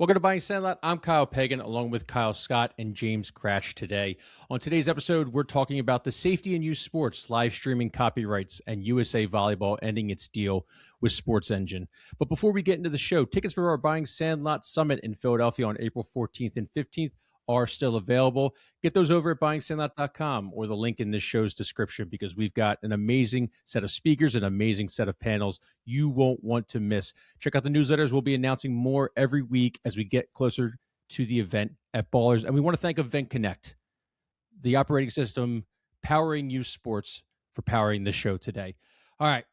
Welcome to Buying Sandlot. I'm Kyle Pagan, along with Kyle Scott and James Crash today. On today's episode, we're talking about the safety in youth sports, live streaming copyrights, and USA Volleyball ending its deal with SportsEngine. But before we get into the show, tickets for our Buying Sandlot Summit in Philadelphia on April 14th and 15th are still available. Get those over at buyingsandlot.com or the link in this show's description, because we've got an amazing set of speakers, an amazing set of panels you won't want to miss. Check out the newsletters. We'll be announcing more every week as we get closer to the event at Ballers. And we want to thank Event Connect, the operating system powering youth sports, for powering the show today. All right.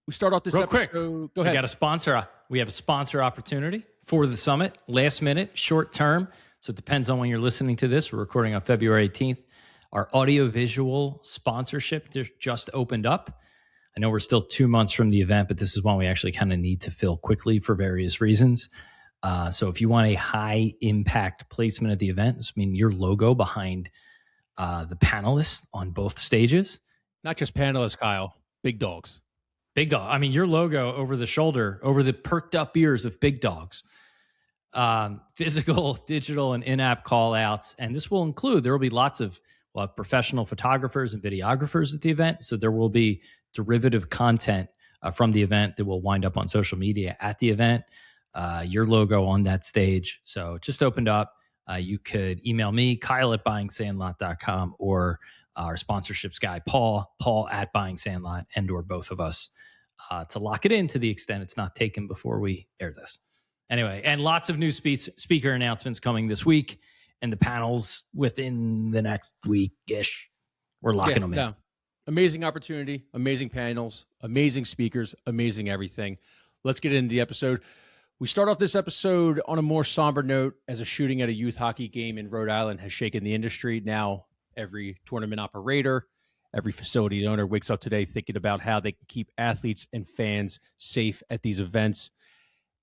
We start off this Real episode. quick. Go ahead. We got a sponsor. We have a sponsor opportunity for the summit. Last minute, short term. So it depends on when you're listening to this. We're recording on February 18th. Our audiovisual sponsorship just opened up. I know we're still 2 months from the event, but this is one we actually kind of need to fill quickly for various reasons. So if you want a high impact placement at the event, this means your logo behind the panelists on both stages. Not just panelists, Kyle. Big dogs. Big dog. I mean, your logo over the shoulder, over the perked up ears of big dogs. Physical, digital, and in-app call outs. And this will include, there will be lots of professional photographers and videographers at the event. So there will be derivative content from the event that will wind up on social media at the event. Your logo on that stage. So it just opened up. You could email me, Kyle at buyingsandlot.com, or our sponsorships guy, Paul at Buying Sandlot, and or both of us to lock it in to the extent it's not taken before we air this. Anyway, and lots of new speaker announcements coming this week, and the panels within the next week-ish. We're locking them in. No. Amazing opportunity, amazing panels, amazing speakers, amazing everything. Let's get into the episode. We start off this episode on a more somber note, as a shooting at a youth hockey game in Rhode Island has shaken the industry. Now, every tournament operator, every facility owner wakes up today thinking about how they can keep athletes and fans safe at these events.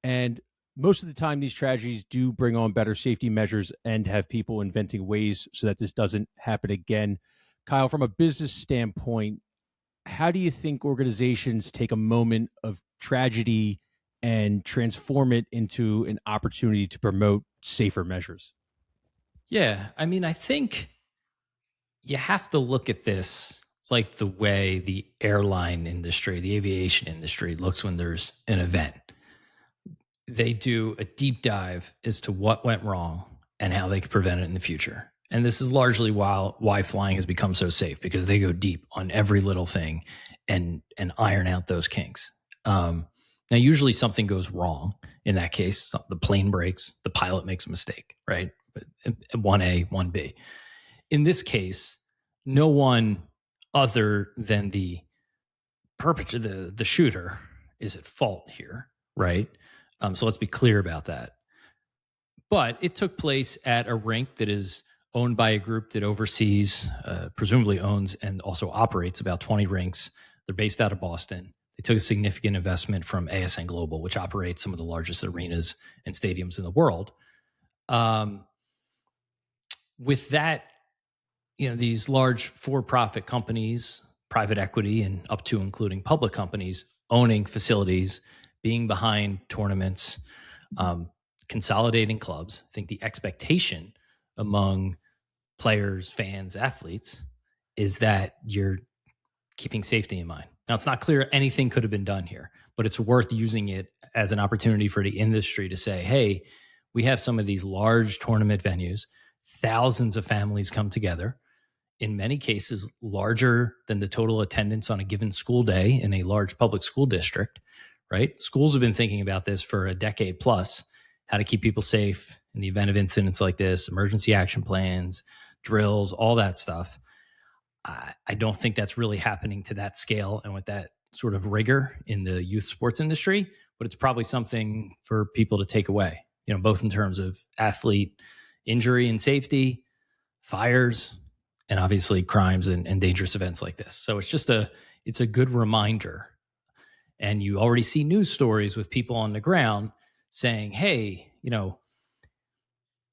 And most of the time, these tragedies do bring on better safety measures and have people inventing ways so that this doesn't happen again. Kyle, from a business standpoint, how do you think organizations take a moment of tragedy and transform it into an opportunity to promote safer measures? Yeah, I mean, I think you have to look at this like the way the airline industry, the aviation industry looks when there's an event. They do a deep dive as to what went wrong and how they could prevent it in the future. And this is largely why flying has become so safe, because they go deep on every little thing and iron out those kinks. Now, usually something goes wrong. In that case, the plane breaks, the pilot makes a mistake, right? 1A, 1B. In this case, no one other than the perpetrator, the shooter, is at fault here, right? So let's be clear about that. But it took place at a rink that is owned by a group that oversees, presumably owns and also operates about 20 rinks. They're based out of Boston. They took a significant investment from ASN Global, which operates some of the largest arenas and stadiums in the world. With that, these large for-profit companies, private equity, and up to including public companies owning facilities, being behind tournaments, consolidating clubs. I think the expectation among players, fans, athletes is that you're keeping safety in mind. Now, it's not clear anything could have been done here, but it's worth using it as an opportunity for the industry to say, hey, we have some of these large tournament venues, thousands of families come together, in many cases larger than the total attendance on a given school day in a large public school district, right? Schools have been thinking about this for a decade plus, how to keep people safe in the event of incidents like this, emergency action plans, drills, all that stuff. I don't think that's really happening to that scale and with that sort of rigor in the youth sports industry, but it's probably something for people to take away, both in terms of athlete injury and safety, fires, and obviously crimes and dangerous events like this. So it's a good reminder. And you already see news stories with people on the ground saying, hey,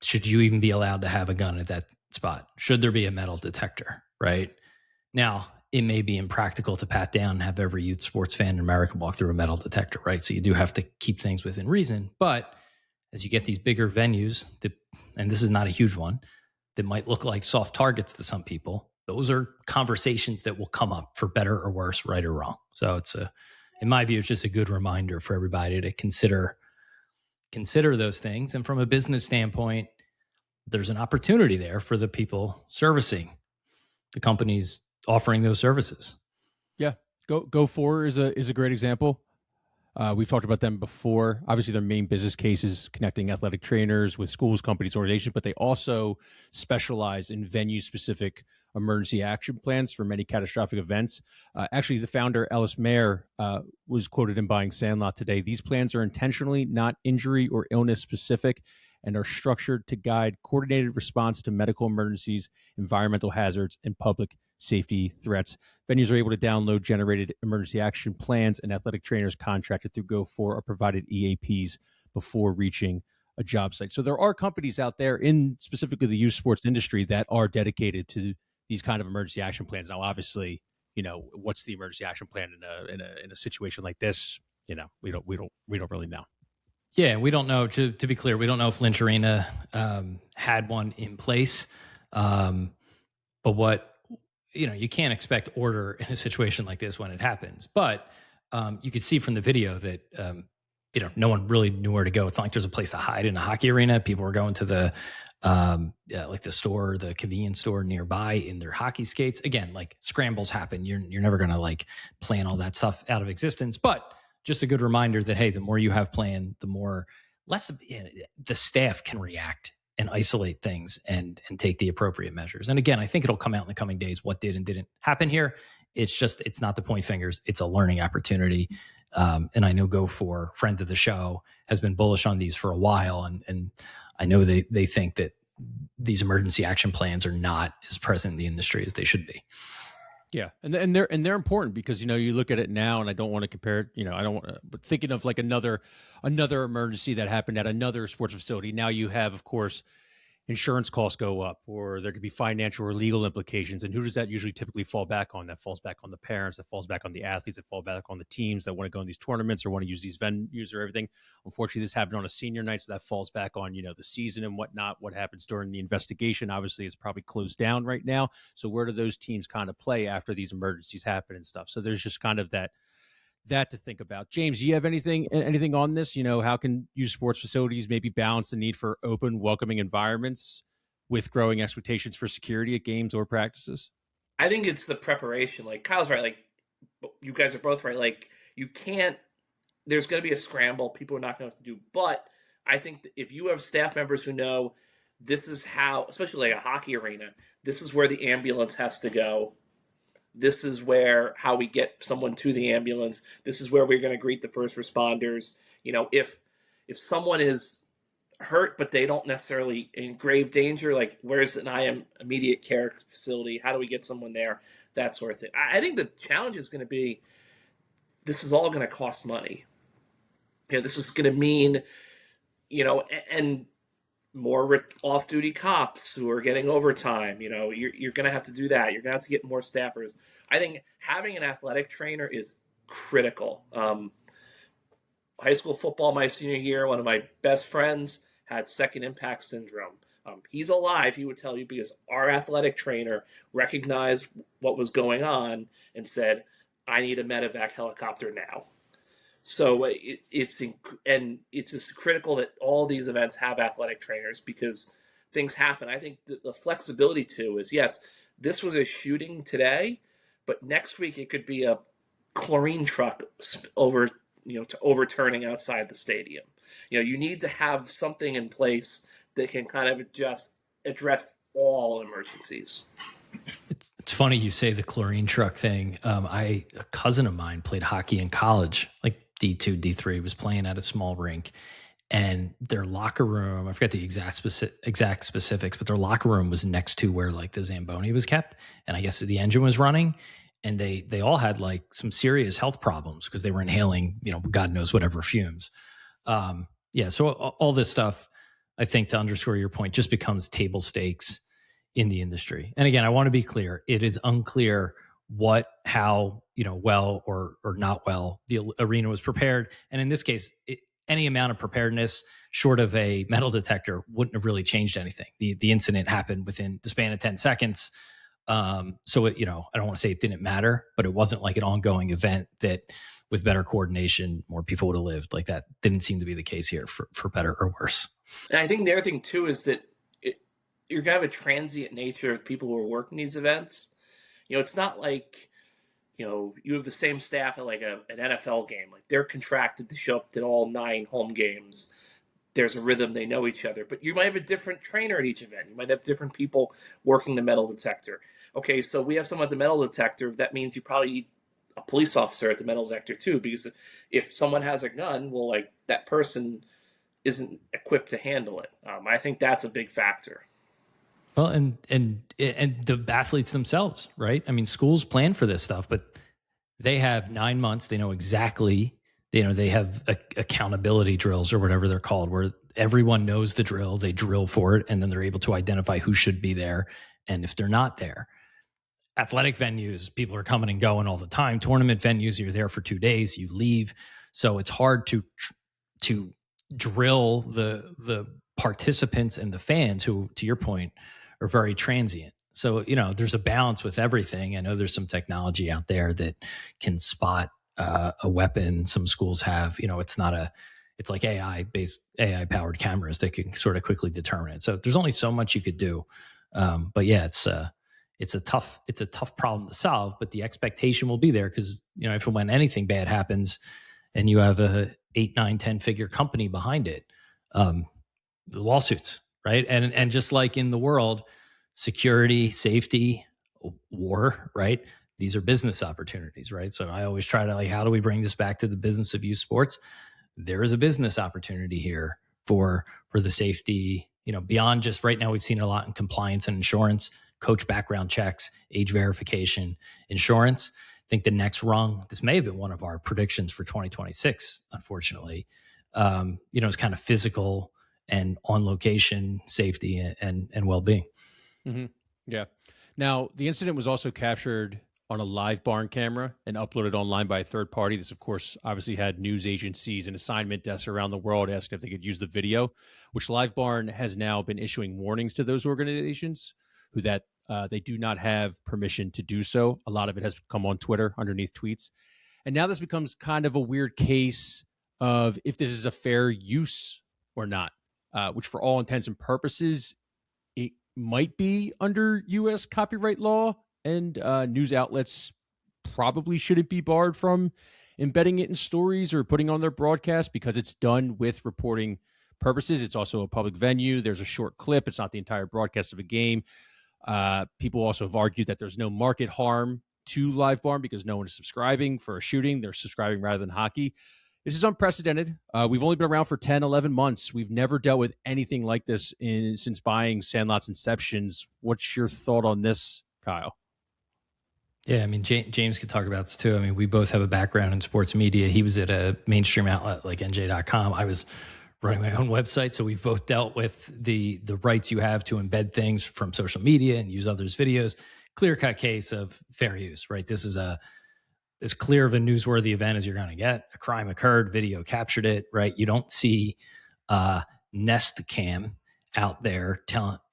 should you even be allowed to have a gun at that spot? Should there be a metal detector, right? Now, it may be impractical to pat down and have every youth sports fan in America walk through a metal detector, right? So you do have to keep things within reason. But as you get these bigger venues that, and this is not a huge one, that might look like soft targets to some people, those are conversations that will come up for better or worse, right or wrong. So in my view, it's just a good reminder for everybody to consider those things. And from a business standpoint, there's an opportunity there for the people servicing the companies offering those services. Yeah, Go4 is a great example. We've talked about them before. Obviously, their main business case is connecting athletic trainers with schools, companies, organizations, but they also specialize in venue-specific emergency action plans for many catastrophic events. Actually, the founder, Ellis Mayer, was quoted in Buying Sandlot today. These plans are intentionally not injury or illness specific and are structured to guide coordinated response to medical emergencies, environmental hazards, and public safety threats. Venues are able to download generated emergency action plans, and athletic trainers contracted through Go4 are provided EAPs before reaching a job site. So there are companies out there in specifically the youth sports industry that are dedicated to these kind of emergency action plans. Now, obviously, what's the emergency action plan in a situation like this? We don't really know. Yeah, we don't know. To be clear, we don't know if Lynch Arena had one in place. But what you can't expect order in a situation like this when it happens. But you could see from the video that no one really knew where to go. It's not like there's a place to hide in a hockey arena. People were going to the like the store, the convenience store nearby in their hockey skates. Again, like scrambles happen. You're never going to like plan all that stuff out of existence. But just a good reminder that, hey, the more you have planned, the less the staff can react and isolate things and take the appropriate measures. And again, I think it'll come out in the coming days what did and didn't happen here. It's not to point fingers. It's a learning opportunity. And I know Go4, friend of the show, has been bullish on these for a while. And I know they think that these emergency action plans are not as present in the industry as they should be. Yeah, and they're important because you look at it now, and I don't want to compare it. I don't want to, but thinking of like another emergency that happened at another sports facility. Now you have, of course, insurance costs go up, or there could be financial or legal implications. And who does that usually typically fall back on? That falls back on the parents, that falls back on the athletes, that falls back on the teams that want to go in these tournaments or want to use these venues or everything. Unfortunately, this happened on a senior night, so that falls back on, the season and whatnot. What happens during the investigation? Obviously, it's probably closed down right now. So where do those teams kind of play after these emergencies happen and stuff? So there's just kind of that to think about. James, do you have anything on this? How can youth sports facilities maybe balance the need for open, welcoming environments with growing expectations for security at games or practices? I think it's the preparation. Like Kyle's right. Like you guys are both right. Like you can't. There's going to be a scramble. People are not going to have to do. But I think that if you have staff members who know this is how, especially like a hockey arena, this is where the ambulance has to go. This is how we get someone to the ambulance. This is where we're going to greet the first responders. If someone is hurt, but they don't necessarily in grave danger, like where's an immediate care facility? How do we get someone there? That sort of thing. I think the challenge is going to be, this is all going to cost money. This is going to mean, and more off-duty cops who are getting overtime. You're going to have to do that. You're going to have to get more staffers. I think having an athletic trainer is critical. High school football, my senior year, one of my best friends had second impact syndrome. He's alive, he would tell you, because our athletic trainer recognized what was going on and said, I need a medevac helicopter now. So it's just critical that all these events have athletic trainers because things happen. I think the flexibility too is, yes, this was a shooting today, but next week it could be a chlorine truck overturning outside the stadium. You need to have something in place that can kind of address all emergencies. It's funny you say the chlorine truck thing. A cousin of mine played hockey in college, like D2, D3, was playing at a small rink, and their locker room, I forget the exact specifics, but their locker room was next to where like the Zamboni was kept. And I guess the engine was running, and they all had like some serious health problems because they were inhaling, God knows whatever fumes. So all this stuff, I think, to underscore your point, just becomes table stakes in the industry. And again, I want to be clear. It is unclear how well or not well the arena was prepared. And in this case, any amount of preparedness short of a metal detector wouldn't have really changed anything. The incident happened within the span of 10 seconds. So it, I don't want to say it didn't matter, but it wasn't like an ongoing event that with better coordination, more people would have lived. Like that didn't seem to be the case here for better or worse. And I think the other thing too is that you're going to have a transient nature of people who are working these events. It's not like, you have the same staff at like an NFL game. Like they're contracted to show up to all 9 home games. There's a rhythm, they know each other. But you might have a different trainer at each event. You might have different people working the metal detector. Okay, so we have someone at the metal detector. That means you probably need a police officer at the metal detector too, because if someone has a gun, well, like that person isn't equipped to handle it. I think that's a big factor. Well, and the athletes themselves, right? I mean, schools plan for this stuff, but they have 9 months. They know exactly, they have accountability drills or whatever they're called, where everyone knows the drill, they drill for it, and then they're able to identify who should be there and if they're not there. Athletic venues, people are coming and going all the time. Tournament venues, you're there for 2 days, you leave. So it's hard to drill the participants and the fans who, to your point, are very transient. So, there's a balance with everything. I know there's some technology out there that can spot a weapon. Some schools have, it's like AI powered cameras that can sort of quickly determine it. So there's only so much you could do. But yeah, it's a tough problem to solve, but the expectation will be there because, if and when anything bad happens and you have a 8, 9, 10 figure company behind it, lawsuits, right? And just like in the world, security, safety, war, right? These are business opportunities, right? So I always try to how do we bring this back to the business of youth sports? There is a business opportunity here for the safety, beyond just right now, we've seen a lot in compliance and insurance, coach background checks, age verification, insurance. I think the next rung, this may have been one of our predictions for 2026, unfortunately, is kind of physical and on location safety and well-being. Mm-hmm. Yeah. Now, the incident was also captured on a LiveBarn camera and uploaded online by a third party. This, of course, obviously had news agencies and assignment desks around the world asking if they could use the video, which LiveBarn has now been issuing warnings to those organizations who they do not have permission to do so. A lot of it has come on Twitter underneath tweets. And now this becomes kind of a weird case of if this is a fair use or not, which for all intents and purposes, it might be under U.S. copyright law, and news outlets probably shouldn't be barred from embedding it in stories or putting on their broadcast because it's done with reporting purposes. It's also a public venue. There's a short clip. It's not the entire broadcast of a game. People also have argued that there's no market harm to LiveBarn because no one is subscribing for a shooting. They're subscribing rather than hockey. This is unprecedented. We've only been around for 10, 11 months. We've never dealt with anything like this since buying Sandlot's inceptions. What's your thought on this, Kyle? Yeah, I mean, James could talk about this too. I mean, we both have a background in sports media. He was at a mainstream outlet like NJ.com. I was running my own website. So we've both dealt with the rights you have to embed things from social media and use others' videos. Clear-cut case of fair use, right? This is as clear of a newsworthy event as you're going to get. A crime occurred, video captured it, right? You don't see Nest Cam out there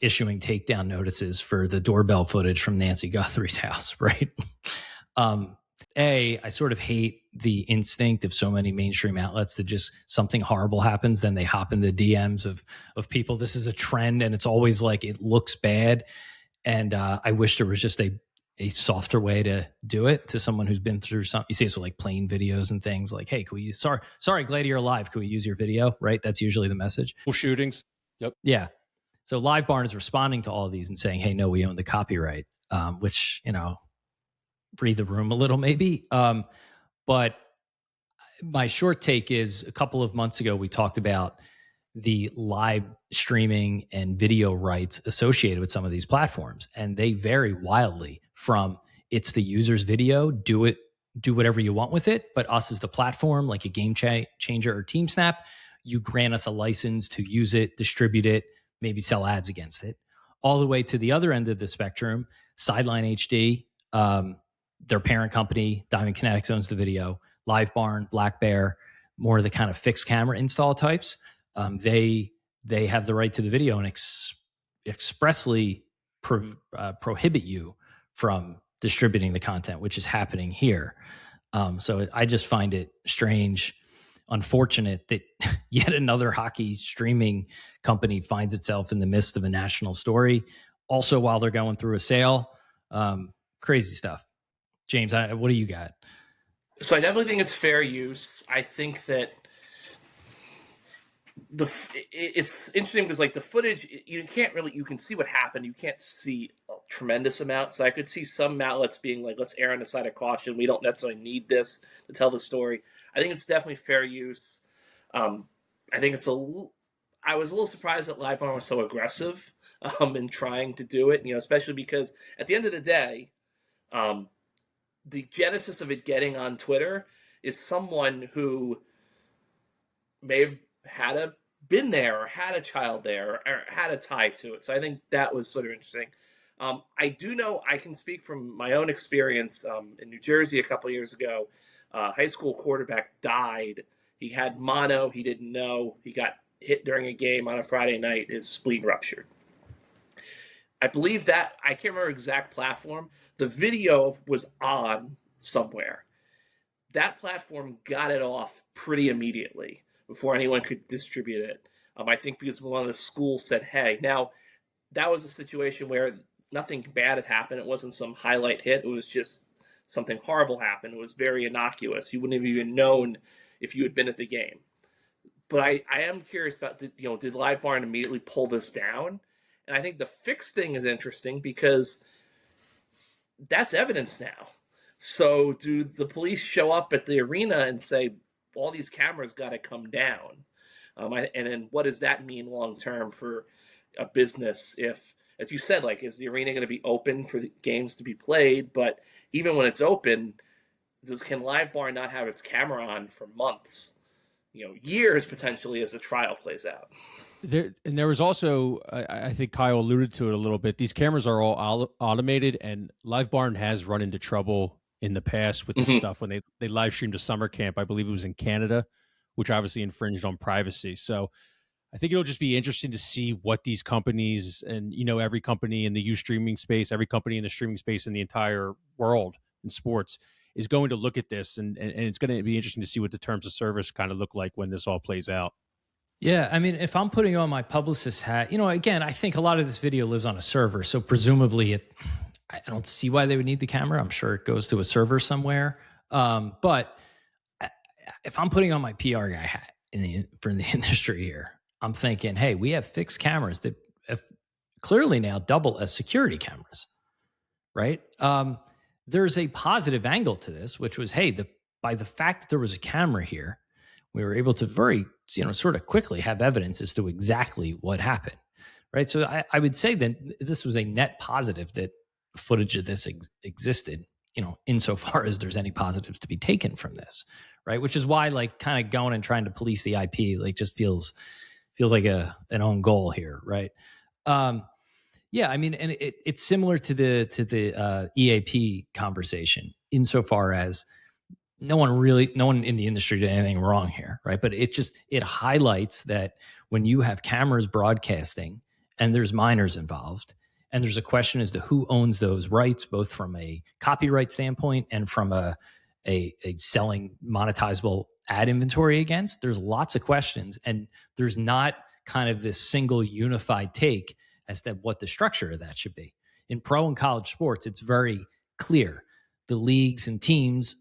issuing takedown notices for the doorbell footage from Nancy Guthrie's house, right? I sort of hate the instinct of so many mainstream outlets that just something horrible happens, then they hop in the DMs of people. This is a trend, and it's always like it looks bad. And I wish there was just a softer way to do it to someone who's been through something. You see this with like plane videos and things like, hey, can we use, sorry, glad you're alive. Can we use your video? Right? That's usually the message. Well, shootings. Yep. Yeah. So LiveBarn is responding to all of these and saying, hey, no, we own the copyright, which, breathe the room a little maybe. But my short take is a couple of months ago, we talked about the live streaming and video rights associated with some of these platforms. And they vary wildly from it's the user's video, do whatever you want with it. But us as the platform, like a Game Changer or TeamSnap, you grant us a license to use it, distribute it, maybe sell ads against it. All the way to the other end of the spectrum, Sideline HD, their parent company, Diamond Kinetics owns the video, LiveBarn, Black Bear, more of the kind of fixed camera install types, they have the right to the video and expressly prohibit you from distributing the content, which is happening here. So I just find it strange, unfortunate that yet another hockey streaming company finds itself in the midst of a national story, also while they're going through a sale. Crazy stuff. James, what do you got? So I definitely think it's fair use. I think that it's interesting because like the footage, you can see what happened. You can't see a tremendous amount. So I could see some outlets being like, let's err on the side of caution. We don't necessarily need this to tell the story. I think it's definitely fair use. I think I was a little surprised that LiveBarn was so aggressive in trying to do it, especially because at the end of the day, the genesis of it getting on Twitter is someone who may have been there or had a child there or had a tie to it. So I think that was sort of interesting. I do know, I can speak from my own experience in New Jersey a couple years ago. High school quarterback died. He had mono. He didn't know. He got hit during a game on a Friday night. His spleen ruptured. I believe that, I can't remember exact platform. The video was on somewhere. That platform got it off pretty immediately before anyone could distribute it. I think because one of the schools said, hey, now that was a situation where nothing bad had happened. It wasn't some highlight hit. It was just something horrible happened. It was very innocuous. You wouldn't have even known if you had been at the game. But I am curious about, did LiveBarn immediately pull this down? And I think the fix thing is interesting because that's evidence now. So do the police show up at the arena and say, all these cameras got to come down? And then what does that mean long term for a business if, as you said, like, is the arena going to be open for the games to be played? But even when it's open, can LiveBarn not have its camera on for months, years potentially as the trial plays out? There was also, I think Kyle alluded to it a little bit. These cameras are all automated, and LiveBarn has run into trouble in the past with this stuff when they live streamed a summer camp. I believe it was in Canada, which obviously infringed on privacy. So I think it'll just be interesting to see what these companies and, every company in the youth streaming space, every company in the streaming space in the entire world in sports is going to look at this. And it's going to be interesting to see what the terms of service kind of look like when this all plays out. Yeah, I mean, if I'm putting on my publicist hat, again, I think a lot of this video lives on a server. So presumably I don't see why they would need the camera. I'm sure it goes to a server somewhere. But if I'm putting on my PR guy hat for the industry here, I'm thinking, hey, we have fixed cameras that have clearly now double as security cameras, right? There's a positive angle to this, which was, hey, by the fact that there was a camera here, we were able to very, sort of quickly have evidence as to exactly what happened, right? So I would say that this was a net positive that footage of this existed, insofar as there's any positives to be taken from this, right? Which is why, like, kind of going and trying to police the IP, like, just feels like an own goal here, right? Yeah, I mean, and it's similar to the EAP conversation insofar as no one in the industry did anything wrong here, right? But it highlights that when you have cameras broadcasting and there's minors involved, and there's a question as to who owns those rights, both from a copyright standpoint and from a selling monetizable ad inventory against, there's lots of questions, and there's not kind of this single unified take as to what the structure of that should be. In pro and college sports, it's very clear. The leagues and teams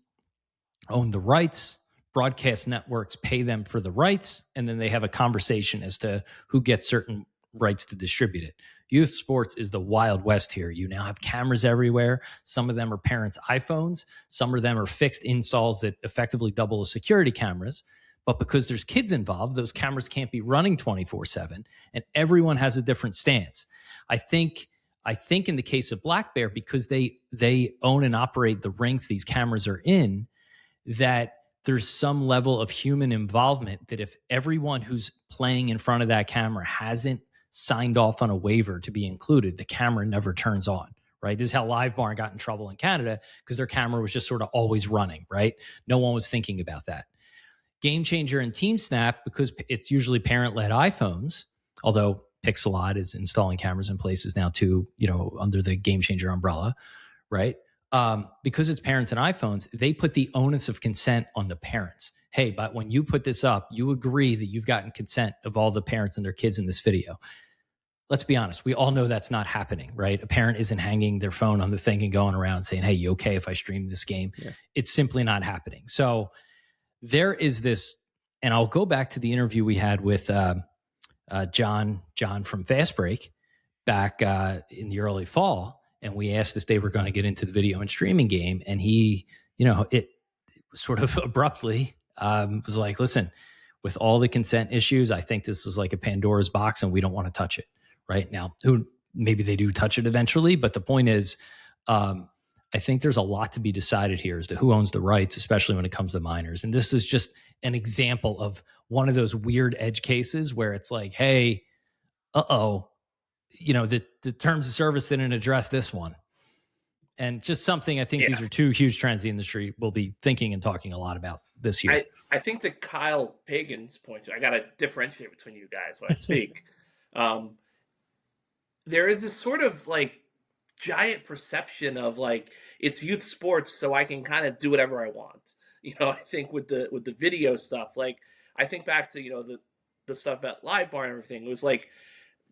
own the rights, broadcast networks pay them for the rights, and then they have a conversation as to who gets certain rights to distribute it. Youth sports is the Wild West here. You now have cameras everywhere. Some of them are parents' iPhones. Some of them are fixed installs that effectively double as security cameras. But because there's kids involved, those cameras can't be running 24/7, and everyone has a different stance. I think in the case of Black Bear, because they own and operate the rinks these cameras are in, that there's some level of human involvement that if everyone who's playing in front of that camera hasn't signed off on a waiver to be included, the camera never turns on, right? This is how LiveBarn got in trouble in Canada, because their camera was just sort of always running, right? No one was thinking about that. Game Changer and TeamSnap, because it's usually parent-led iPhones, although Pixelot is installing cameras in places now too, under the Game Changer umbrella, right? Because it's parents and iPhones, they put the onus of consent on the parents. Hey, but when you put this up, you agree that you've gotten consent of all the parents and their kids in this video. Let's be honest. We all know that's not happening, right? A parent isn't hanging their phone on the thing and going around saying, hey, you okay if I stream this game? Yeah. It's simply not happening. So there is this, and I'll go back to the interview we had with John from Fast Break back in the early fall. And we asked if they were going to get into the video and streaming game. And he, it sort of abruptly was like, listen, with all the consent issues, I think this is like a Pandora's box and we don't want to touch it right now. Maybe they do touch it eventually. But the point is, I think there's a lot to be decided here as to who owns the rights, especially when it comes to minors. And this is just an example of one of those weird edge cases where it's like, hey, the terms of service didn't address this one. And just something, I think these are two huge trends the industry will be thinking and talking a lot about this year. I think to Kyle Pagan's point, I got to differentiate between you guys when I speak. There is this sort of like giant perception of like it's youth sports, so I can kind of do whatever I want. I think with the video stuff, like I think back to the stuff about LiveBarn and everything. It was like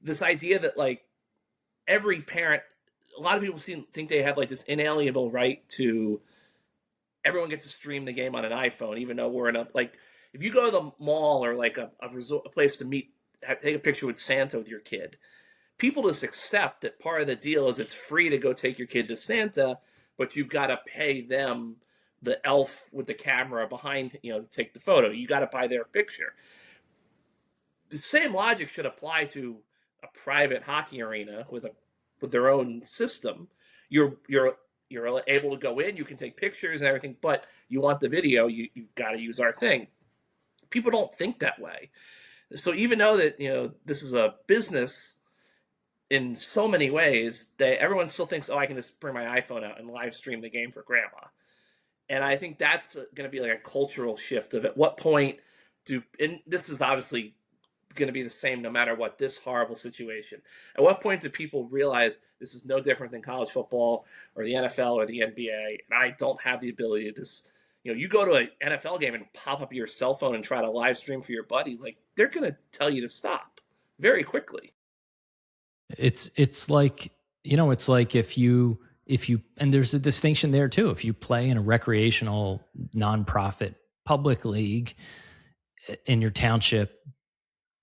this idea that like every parent, a lot of people think they have like this inalienable right to everyone gets to stream the game on an iPhone, even though we're in like if you go to the mall or like a place to take a picture with Santa with your kid, people just accept that part of the deal is it's free to go take your kid to Santa, but you've got to pay them the elf with the camera behind, to take the photo. You got to buy their picture. The same logic should apply to a private hockey arena with their own system. You're able to go in, you can take pictures and everything, but you want the video, you've got to use our thing. People don't think that way. So even though that, this is a business in so many ways, everyone still thinks, I can just bring my iPhone out and live stream the game for grandma. And I think that's going to be like a cultural shift of at what point and this is obviously going to be the same no matter what, this horrible situation. At what point do people realize this is no different than college football or the NFL or the NBA, and I don't have the ability to just, you go to an NFL game and pop up your cell phone and try to live stream for your buddy, like they're going to tell you to stop very quickly. It's like, it's like if you, and there's a distinction there too. If you play in a recreational nonprofit public league in your township,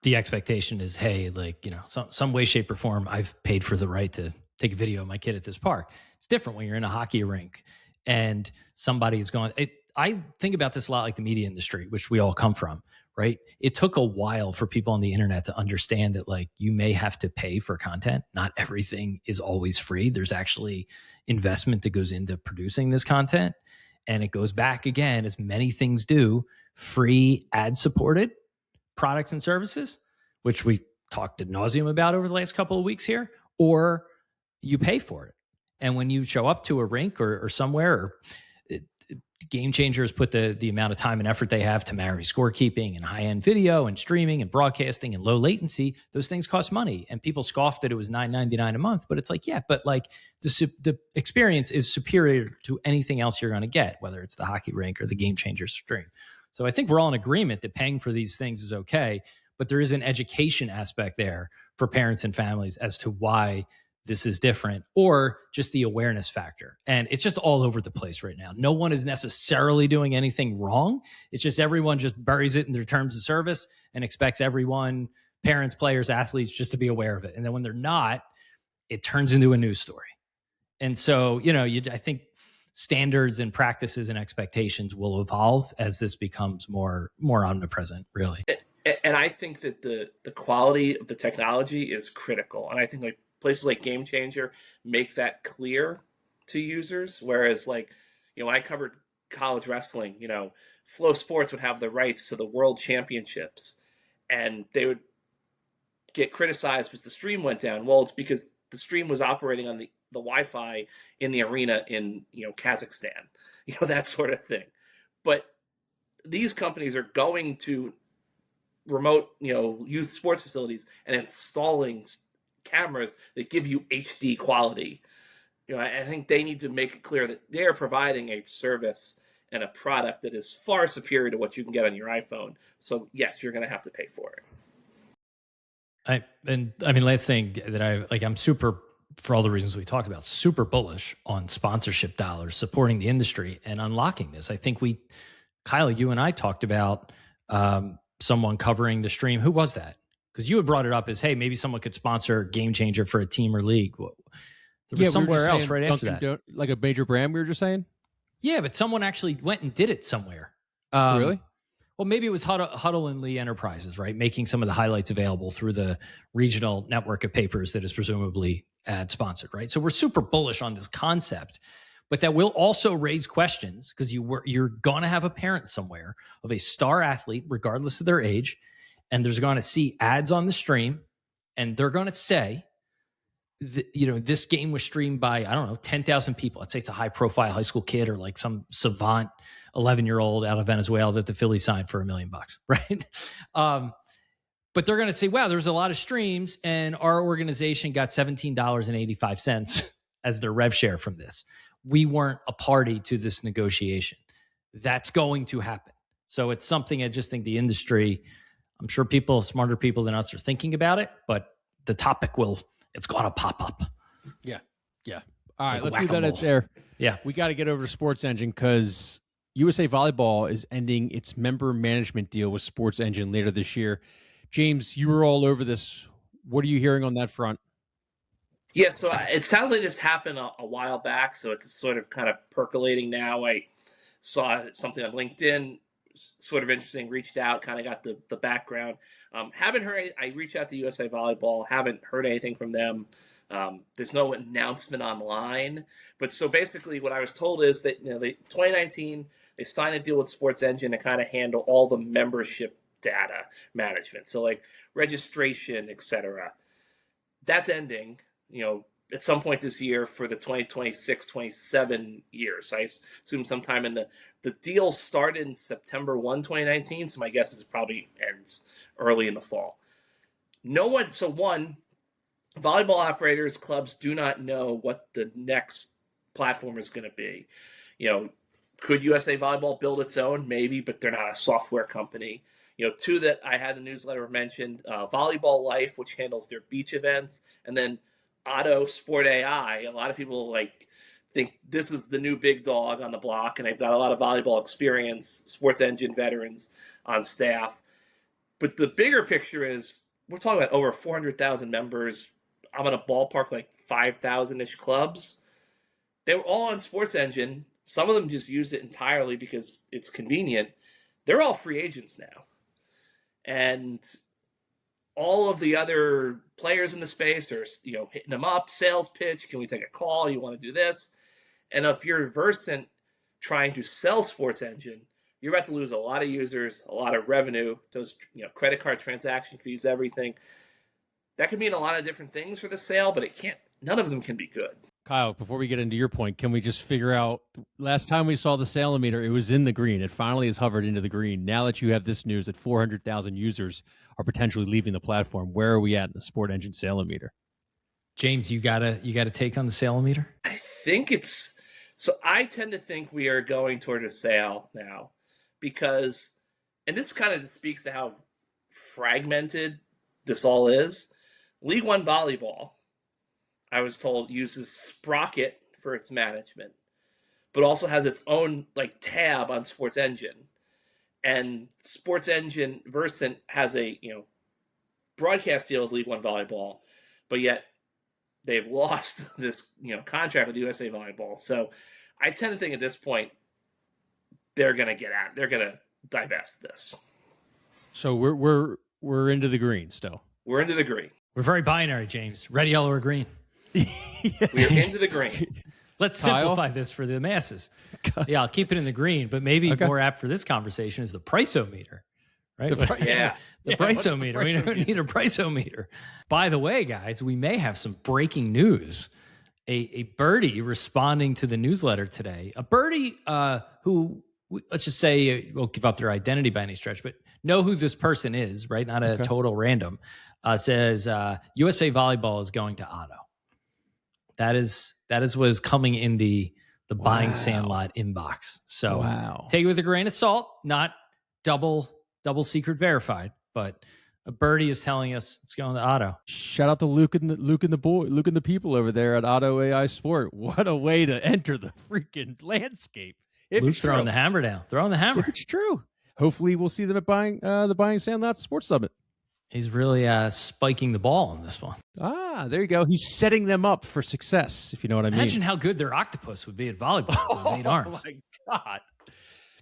the expectation is, hey, like, some way, shape or form, I've paid for the right to take a video of my kid at this park. It's different when you're in a hockey rink and somebody's going, I think about this a lot like the media industry, which we all come from, right? It took a while for people on the internet to understand that like you may have to pay for content. Not everything is always free. There's actually investment that goes into producing this content. And it goes back again, as many things do, free ad supported products and services, which we talked ad nauseum about over the last couple of weeks here, or you pay for it. And when you show up to a rink or somewhere, or Game Changers put the amount of time and effort they have to marry scorekeeping and high-end video and streaming and broadcasting and low latency, those things cost money. And people scoffed that it was $9.99 a month, but it's like, yeah, but like the experience is superior to anything else you're going to get, whether it's the hockey rink or the Game Changers stream. So I think we're all in agreement that paying for these things is okay, but there is an education aspect there for parents and families as to why this is different, or just the awareness factor. And it's just all over the place right now. No one is necessarily doing anything wrong. It's just everyone just buries it in their terms of service and expects everyone, parents, players, athletes, just to be aware of it. And then when they're not, it turns into a news story. And so, I think standards and practices and expectations will evolve as this becomes more omnipresent, really. And I think that the quality of the technology is critical. And I think like places like Game Changer make that clear to users. Whereas like, when I covered college wrestling, Flow Sports would have the rights to the world championships and they would get criticized because the stream went down. Well, it's because the stream was operating on the Wi-Fi in the arena in, Kazakhstan, that sort of thing. But these companies are going to remote, youth sports facilities and installing cameras that give you HD quality. I think they need to make it clear that they are providing a service and a product that is far superior to what you can get on your iPhone. So yes, you're going to have to pay for it. Last thing that I'm super, for all the reasons we talked about, super bullish on sponsorship dollars supporting the industry and unlocking this. I think Kyle, you and I talked about someone covering the stream. Who was that? Because you had brought it up as, hey, maybe someone could sponsor Game Changer for a team or league. There was somewhere else right after that. Like a major brand, we were just saying? Yeah, but someone actually went and did it somewhere. Really? Well, maybe it was Huddle and Lee Enterprises, right? Making some of the highlights available through the regional network of papers that is presumably ad sponsored, right? So we're super bullish on this concept, but that will also raise questions because you're going to have a parent somewhere of a star athlete, regardless of their age, and there's going to see ads on the stream, and they're going to say, this game was streamed by, 10,000 people. I'd say it's a high profile high school kid or like some savant 11-year-old out of Venezuela that the Phillies signed for $1 million, right? But they're going to say, wow, there's a lot of streams and our organization got $17.85 as their rev share from this. We weren't a party to this negotiation. That's going to happen. So it's something I just think the industry, I'm sure smarter people than us are thinking about it, but the topic it's going to pop up. Yeah. All right, let's leave that at there. Yeah. We got to get over to SportsEngine because USA Volleyball is ending its member management deal with SportsEngine later this year. James, you were all over this. What are you hearing on that front? Yeah, so it sounds like this happened a while back, so it's sort of kind of percolating now. I saw something on LinkedIn, sort of interesting, reached out, kind of got the background. Haven't heard, I reached out to USA Volleyball, haven't heard anything from them. There's no announcement online. But so basically what I was told is that, 2019, they signed a deal with SportsEngine to kind of handle all the membership data management. So like registration, etc. That's ending, at some point this year for the 2026-27 year. So I assume sometime in the deal started in September 1, 2019. So my guess is it probably ends early in the fall. Volleyball operators, clubs do not know what the next platform is going to be. Could USA Volleyball build its own? Maybe, but they're not a software company. Two that I had in the newsletter mentioned, Volleyball Life, which handles their beach events, and then Auto Sport AI. A lot of people think this is the new big dog on the block, and they've got a lot of volleyball experience, SportsEngine veterans on staff. But the bigger picture is we're talking about over 400,000 members. I'm going to ballpark like 5,000-ish clubs. They were all on SportsEngine. Some of them just use it entirely because it's convenient. They're all free agents now. And all of the other players in the space are, hitting them up, sales pitch, can we take a call? You want to do this? And if you're Versant trying to sell SportsEngine, you're about to lose a lot of users, a lot of revenue, those, credit card transaction fees, everything. That could mean a lot of different things for the sale, but none of them can be good. Kyle, before we get into your point, can we just figure out, last time we saw the Salometer, it was in the green. It finally has hovered into the green. Now that you have this news that 400,000 users are potentially leaving the platform, where are we at in the SportsEngine Salometer? James, you got a take on the Salometer? I think I tend to think we are going toward a sale now because, and this kind of speaks to how fragmented this all is. League One Volleyball, I was told, uses Sprocket for its management, but also has its own tab on SportsEngine. And SportsEngine Versant has a broadcast deal with League One Volleyball, but yet they've lost this contract with USA Volleyball. So I tend to think at this point they're going to get out. They're going to divest this. So we're into the green still. We're into the green. We're very binary, James. Red, yellow, or green. We're into the green. Let's simplify this for the masses. Yeah, I'll keep it in the green, but maybe more apt for this conversation is the price-o-meter, right? The price-o-meter. We don't need a price-o-meter. By the way, guys, we may have some breaking news. A birdie responding to the newsletter today, a birdie who let's just say won't give up their identity by any stretch, but know who this person is, right? Not a total random. Says USA Volleyball is going to Otto. That is what is coming in the buying Sandlot inbox. So take it with a grain of salt, not double secret verified, but a birdie is telling us it's going to Otto. Shout out to Luke and the people over there at Otto AI Sport. What a way to enter the freaking landscape. Luke's throwing the hammer down. Throwing the hammer. If it's true. Hopefully we'll see them at the Buying Sandlot Sports Summit. He's really spiking the ball on this one. There you go. He's setting them up for success, if you know what I mean. Imagine how good their octopus would be at volleyball. Those 8 arms. Oh my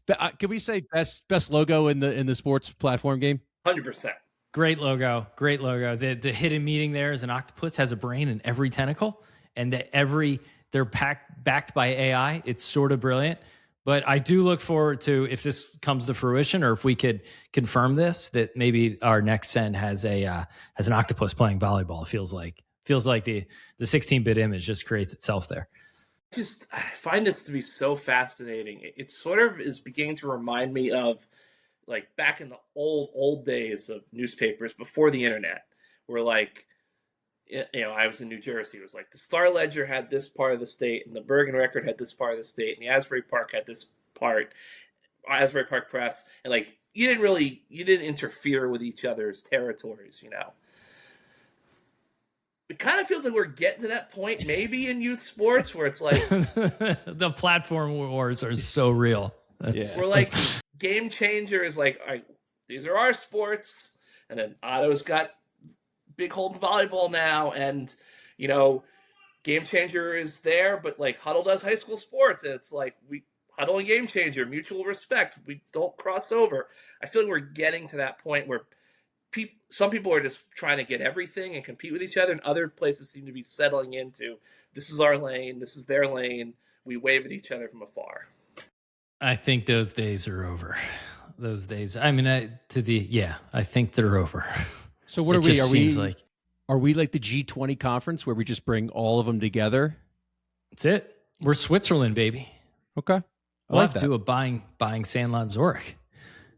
God! Can we say best logo in the sports platform game? 100%. Great logo. The hidden meaning there is an octopus has a brain in every tentacle, and they're backed by AI. It's sort of brilliant. But I do look forward to, if this comes to fruition, or if we could confirm this, that maybe our next send has an octopus playing volleyball. It feels like the 16-bit image just creates itself there. I find this to be so fascinating. It sort of is beginning to remind me of like back in the old days of newspapers before the internet, where like, I was in New Jersey. It was like the Star Ledger had this part of the state, and the Bergen Record had this part of the state, and the Asbury Park had this part, Asbury Park Press, and like you didn't interfere with each other's territories. It kind of feels like we're getting to that point, maybe in youth sports, where it's like the platform wars are so real. We're like Game Changer is like, all right, these are our sports, and then Otto's got big hold in volleyball now, and Game Changer is there, but like Huddle does high school sports, and it's like Huddle and Game Changer, mutual respect, we don't cross over. I feel like we're getting to that point where some people are just trying to get everything and compete with each other, and other places seem to be settling into, this is our lane, this is their lane, we wave at each other from afar. I think those days are over. Those days, I mean, I think they're over. So what are we like the G20 conference where we just bring all of them together? That's it. We're Switzerland, baby. Okay. We'll have to do a buying Sandlot Zurich.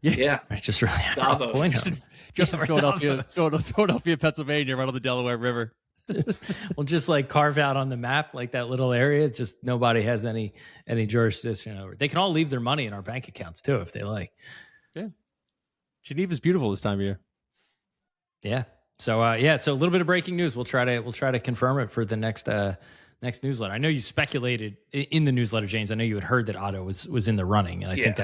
Yeah. I just really Davos. Just in Philadelphia, Pennsylvania, right on the Delaware River. We'll just like carve out on the map like that little area. It's just nobody has any jurisdiction over it. They can all leave their money in our bank accounts too if they like. Yeah. Geneva's beautiful this time of year. Yeah. So so a little bit of breaking news. We'll try to confirm it for the next newsletter. I know you speculated in the newsletter, James. I know you had heard that Otto was in the running, and I think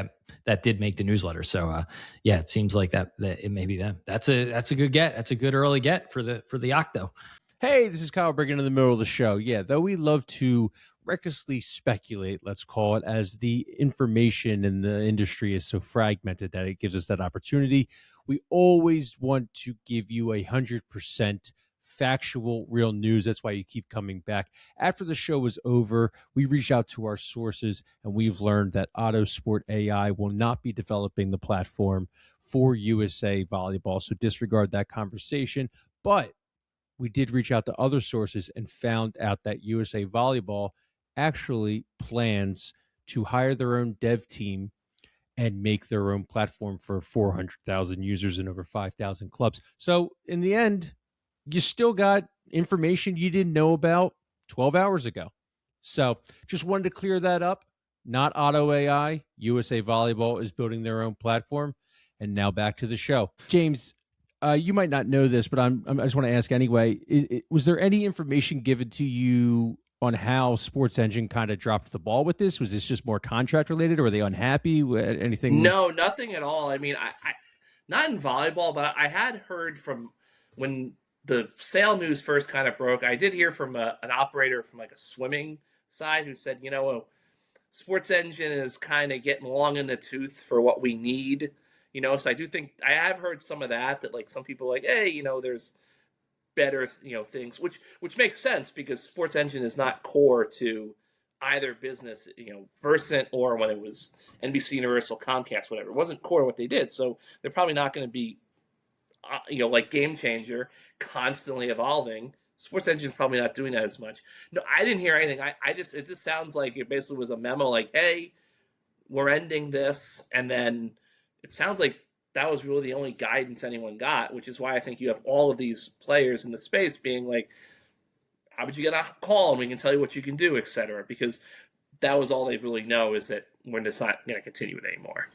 that did make the newsletter. So it seems like that it may be them. That's a good get. That's a good early get for the Octo. Hey, this is Kyle Brigham in the middle of the show. Yeah, though we love to recklessly speculate, let's call it, as the information in the industry is so fragmented that it gives us that opportunity. We always want to give you 100% factual, real news. That's why you keep coming back. After the show was over, we reached out to our sources, and we've learned that Otto Sport AI will not be developing the platform for USA Volleyball. So disregard that conversation. But we did reach out to other sources and found out that USA Volleyball actually plans to hire their own dev team and make their own platform for 400,000 users and over 5,000 clubs. So in the end, you still got information you didn't know about 12 hours ago. So just wanted to clear that up. Not Otto AI. USA Volleyball is building their own platform. And now back to the show. James, you might not know this, but I just want to ask anyway. Was there any information given to you on how SportsEngine kind of dropped the ball with this? Was this just more contract related, or were they unhappy? Anything? No, nothing at all. I mean, I not in volleyball, but I had heard from when the sale news first kind of broke. I did hear from an operator from like a swimming side who said, SportsEngine is kind of getting long in the tooth for what we need. So I do think I have heard some of that like some people are like, hey, there's better, things, which makes sense because SportsEngine is not core to either business, Versant or when it was NBC Universal, Comcast, whatever. It wasn't core what they did. So they're probably not going to be, like Game Changer, constantly evolving. SportsEngine is probably not doing that as much. No, I didn't hear anything. It just sounds like it basically was a memo like, hey, we're ending this. And then it sounds like that was really the only guidance anyone got, which is why I think you have all of these players in the space being like, how would you get a call and we can tell you what you can do, et cetera, because that was all they really know, is that we're just not going to continue it anymore.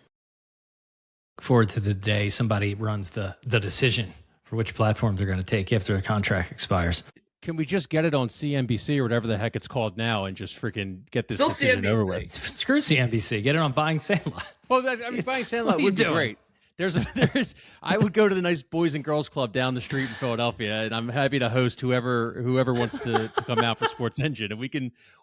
Forward to the day somebody runs the decision for which platform they're going to take after the contract expires. Can we just get it on CNBC or whatever the heck it's called now and just freaking get this Still decision CNBC. over with? Screw CNBC. Get it on Buying Sandlot. Well, I mean, Buying Sandlot What are you would be doing? great. I would go to the nice Boys and Girls Club down the street in Philadelphia, and I'm happy to host whoever wants to come out for SportsEngine, and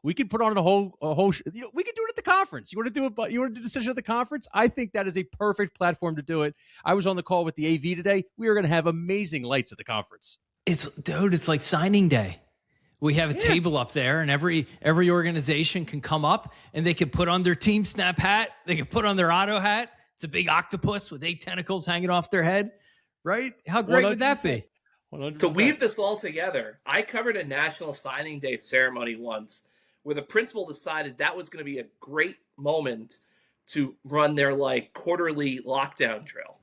we can put on a whole we can do it at the conference. You want to do it, but you want to do a decision at the conference? I think that is a perfect platform to do it. I was on the call with the AV today. We are going to have amazing lights at the conference. It's like signing day. We have a table up there, and every organization can come up and they can put on their Team Snap hat. They can put on their Otto hat. It's a big octopus with 8 tentacles hanging off their head, right? How great would that be? 100%. To weave this all together, I covered a National Signing Day ceremony once where the principal decided that was going to be a great moment to run their like quarterly lockdown drill.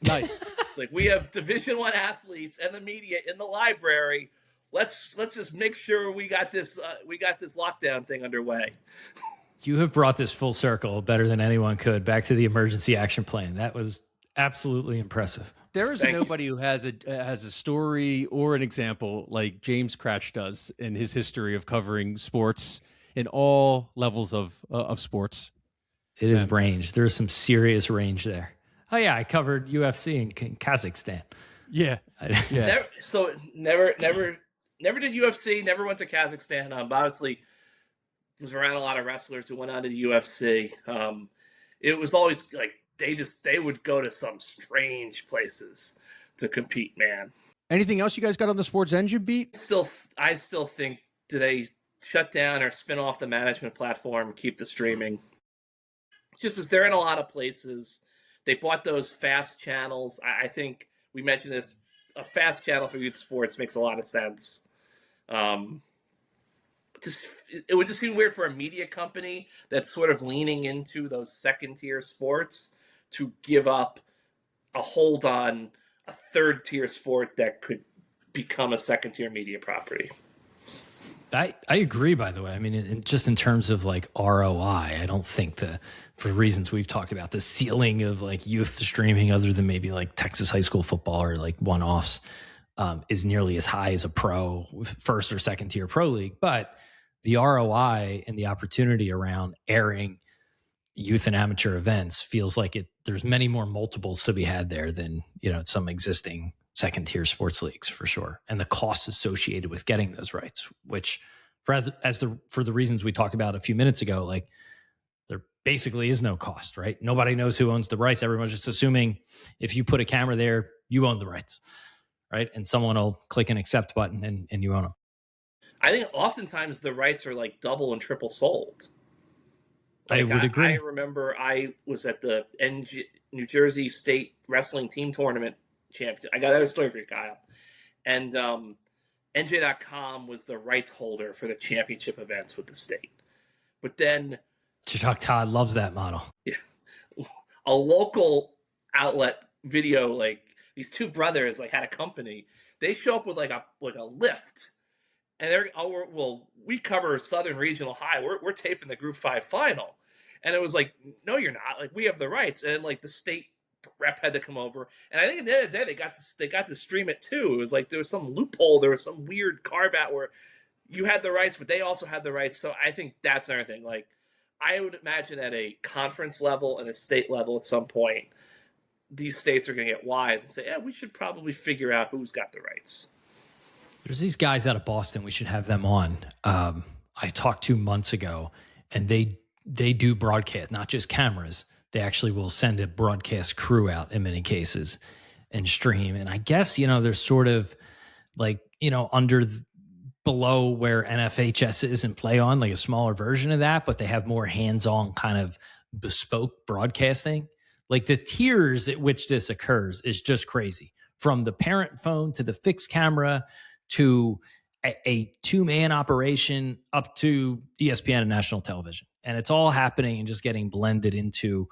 Nice. Like, we have Division I athletes and the media in the library. Let's just make sure we got this lockdown thing underway. You have brought this full circle better than anyone could back to the emergency action plan. That was absolutely impressive. There is nobody who has a story or an example like James Cratch does in his history of covering sports in all levels of sports. It is range. There's some serious range there. Oh yeah, I covered UFC in Kazakhstan. Yeah, yeah. Never did UFC. Never went to Kazakhstan. But obviously, was around a lot of wrestlers who went on to the UFC. It was always like they would go to some strange places to compete, man. Anything else you guys got on the SportsEngine beat? I still think, do they shut down or spin off the management platform, keep the streaming? Just because they're in a lot of places. They bought those fast channels. I think we mentioned this. A fast channel for youth sports makes a lot of sense. It would just seem weird for a media company that's sort of leaning into those second-tier sports to give up a hold on a third-tier sport that could become a second-tier media property. I agree, by the way. I mean, just in terms of like ROI, I don't think for reasons we've talked about, the ceiling of like youth streaming, other than maybe like Texas high school football or like one-offs, is nearly as high as a pro first or second tier pro league. But the ROI and the opportunity around airing youth and amateur events feels like there's many more multiples to be had there than, some existing second tier sports leagues, for sure. And the costs associated with getting those rights, which for the reasons we talked about a few minutes ago, like there basically is no cost, right? Nobody knows who owns the rights. Everyone's just assuming if you put a camera there, you own the rights, right? And someone will click an accept button and you own them. I think oftentimes the rights are like double and triple sold. I would agree. I remember I was at the New Jersey State Wrestling Team Tournament Championship. I got a story for you, Kyle. And NJ.com was the rights holder for the championship events with the state. But then Chuck Todd loves that model. Yeah. A local outlet video, like these two brothers had a company. They show up with like a lift. And they're, we cover Southern Regional High. We're taping the Group 5 final. And it was like, no, you're not. Like, we have the rights. And like the state rep had to come over. And I think at the end of the day, they got to stream it too. It was like there was some loophole. There was some weird carve out where you had the rights, but they also had the rights. So I think that's another thing. Like, I would imagine at a conference level and a state level at some point, these states are going to get wise and say, yeah, we should probably figure out who's got the rights. There's these guys out of Boston. We should have them on. I talked 2 months ago, and they do broadcast, not just cameras. They actually will send a broadcast crew out in many cases and stream. And I guess, they're sort of like, below where NFHS is and Play On, like a smaller version of that, but they have more hands-on kind of bespoke broadcasting. Like the tiers at which this occurs is just crazy. From the parent phone to the fixed camera to a two-man operation up to ESPN and national television. And it's all happening and just getting blended into,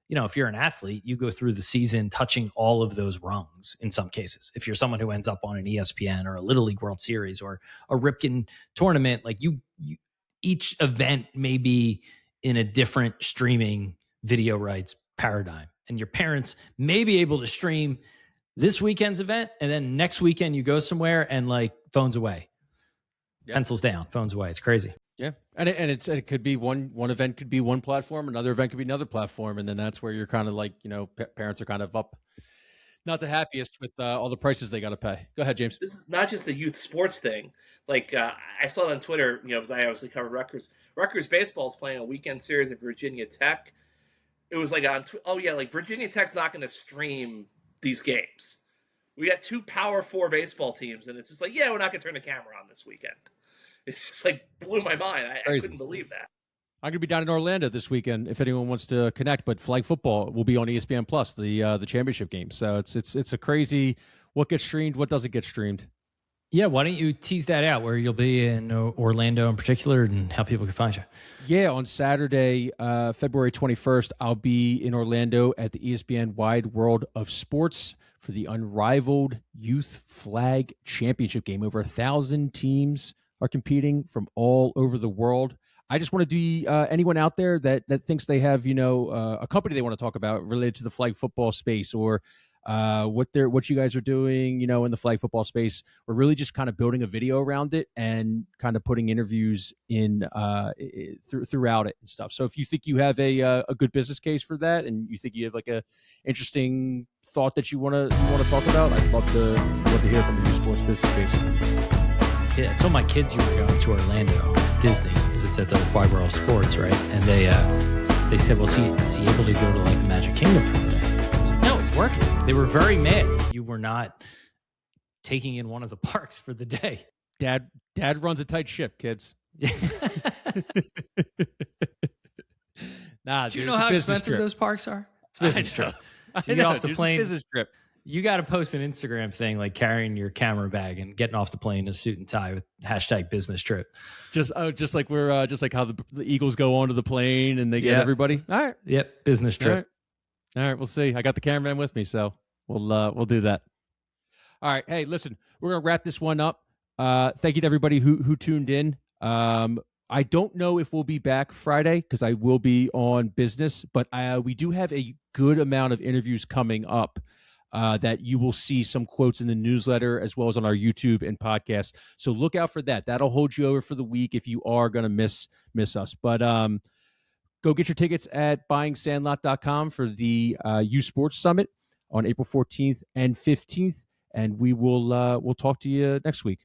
if you're an athlete, you go through the season touching all of those rungs in some cases. If you're someone who ends up on an ESPN or a Little League World Series or a Ripken tournament, like you each event may be in a different streaming video rights paradigm. And your parents may be able to stream this weekend's event, and then next weekend you go somewhere and like phones away. Yep. Pencils down, phones away. It's crazy. Yeah, and it could be one event could be one platform, another event could be another platform, and then that's where you're kind of like, parents are kind of up, not the happiest with all the prices they got to pay. Go ahead, James. This is not just a youth sports thing. Like I saw it on Twitter, because I obviously cover Rutgers. Rutgers baseball is playing a weekend series at Virginia Tech. It was like like Virginia Tech's not going to stream these games. We got 2 Power 4 baseball teams, and it's just like, we're not going to turn the camera on this weekend. It's just like blew my mind. I couldn't believe that. I'm going to be down in Orlando this weekend if anyone wants to connect, but flag football will be on ESPN Plus, the championship game. So it's a crazy what gets streamed, what doesn't get streamed. Yeah, why don't you tease that out where you'll be in Orlando in particular and how people can find you? Yeah, on Saturday, February 21st, I'll be in Orlando at the ESPN Wide World of Sports for the unrivaled Youth Flag Championship game. Over 1,000 teams are competing from all over the world. I just want to do anyone out there that thinks they have, a company they want to talk about related to the flag football space or what you guys are doing, in the flag football space. We're really just kind of building a video around it and kind of putting interviews in throughout it and stuff. So if you think you have a good business case for that, and you think you have like a interesting thought that you want to talk about, I'd love to hear from the new sports business case. Yeah, I told my kids you were going to Orlando, Disney, because it's at the Wide World of Sports, right? And they said, well, is he able to go to like the Magic Kingdom for the day? I was like, no, it's working. They were very mad you were not taking in one of the parks for the day. Dad runs a tight ship, kids. Do you know how expensive those parks are? It's a business trip. You get off the plane. Business trip. You got to post an Instagram thing like carrying your camera bag and getting off the plane in a suit and tie with #business trip. Just like we're just like how the Eagles go onto the plane and they get everybody. All right. Yep. Business trip. All right. We'll see. I got the cameraman with me, so we'll do that. All right. Hey, listen, we're gonna wrap this one up. Thank you to everybody who tuned in. I don't know if we'll be back Friday because I will be on business, but we do have a good amount of interviews coming up. That you will see some quotes in the newsletter as well as on our YouTube and podcast. So look out for that. That'll hold you over for the week if you are going to miss us. But go get your tickets at buyingsandlot.com for the U Sports Summit on April 14th and 15th. And we'll talk to you next week.